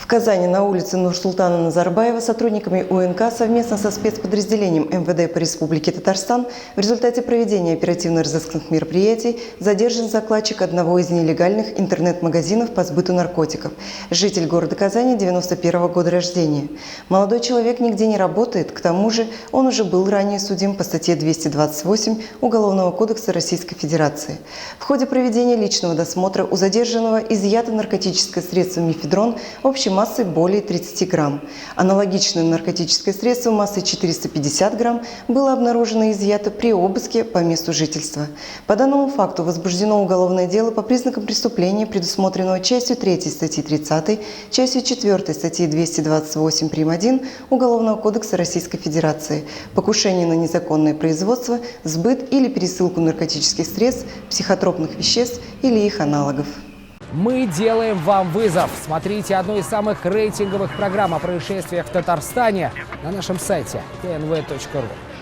В Казани на улице Нурсултана Назарбаева сотрудниками УНК совместно со спецподразделением МВД по Республике Татарстан в результате проведения оперативно-розыскных мероприятий задержан закладчик одного из нелегальных интернет-магазинов по сбыту наркотиков, житель города Казани 91 года рождения. Молодой человек нигде не работает, к тому же он уже был ранее судим по статье 228 Уголовного кодекса Российской Федерации. В ходе проведения личного досмотра у задержанного изъято наркотическое средство мефедрон общей массой более 30 грамм. Аналогичное наркотическое средство массой 450 грамм было обнаружено и изъято при обыске по месту жительства. По данному факту возбуждено уголовное дело по признакам преступления, предусмотренного частью 3 статьи 30, частью 4 статьи 228 прим. 1 Уголовного кодекса Российской Федерации «Покушение на незаконное производство, сбыт или пересылку наркотических средств, психотропных веществ или их аналогов». Мы делаем вам вызов. Смотрите одну из самых рейтинговых программ о происшествиях в Татарстане на нашем сайте tnv.ru.